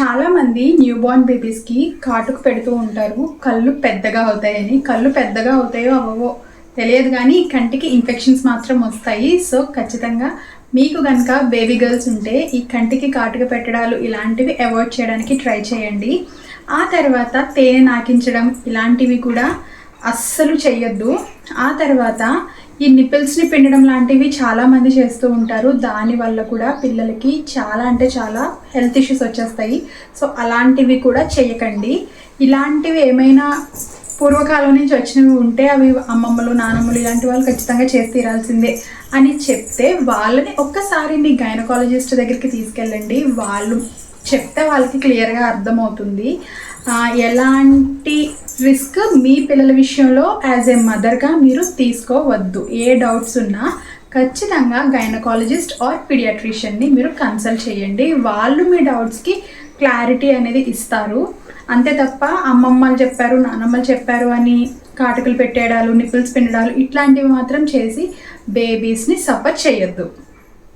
చాలామంది new Born బేబీస్కి కాటుకు పెడుతూ ఉంటారు కళ్ళు పెద్దగా అవుతాయని. కళ్ళు పెద్దగా అవుతాయో అవవో తెలియదు కానీ కంటికి ఇన్ఫెక్షన్స్ మాత్రం వస్తాయి. సో ఖచ్చితంగా మీకు కనుక బేబీ గర్ల్స్ ఉంటే ఈ కంటికి కాటుక పెట్టడాలు ఇలాంటివి అవాయిడ్ చేయడానికి ట్రై చేయండి. ఆ తర్వాత తేనె నాకించడం ఇలాంటివి కూడా అస్సలు చెయ్యొద్దు. ఆ తర్వాత ఈ నిపిల్స్ని పిండడం లాంటివి చాలామంది చేస్తూ ఉంటారు. దానివల్ల కూడా పిల్లలకి చాలా అంటే చాలా హెల్త్ ఇష్యూస్ వచ్చేస్తాయి. సో అలాంటివి కూడా చేయకండి. ఇలాంటివి ఏమైనా పూర్వకాలం నుంచి వచ్చినవి ఉంటే అవి అమ్మమ్మలు నానమ్మలు ఇలాంటి వాళ్ళు ఖచ్చితంగా చేసి తీరాల్సిందే అని చెప్తే వాళ్ళని ఒక్కసారి మీ గైనకాలజిస్ట్ దగ్గరికి తీసుకెళ్ళండి. వాళ్ళు చెప్తే వాళ్ళకి క్లియర్గా అర్థమవుతుంది. ఎలాంటి రిస్క్ మీ పిల్లల విషయంలో యాజ్ ఏ మదర్గా మీరు తీసుకోవద్దు. ఏ డౌట్స్ ఉన్నా ఖచ్చితంగా గైనకాలజిస్ట్ ఆర్ పీడియాట్రిషియన్ని మీరు కన్సల్ట్ చేయండి. వాళ్ళు మీ డౌట్స్కి క్లారిటీ అనేది ఇస్తారు. అంతే తప్ప అమ్మమ్మలు చెప్పారు నానమ్మలు చెప్పారు అని కాటుకలు పెట్టేయడాలు నిపుల్స్ పిండడాలు ఇట్లాంటివి మాత్రం చేసి బేబీస్ని సఫర్ చేయొద్దు.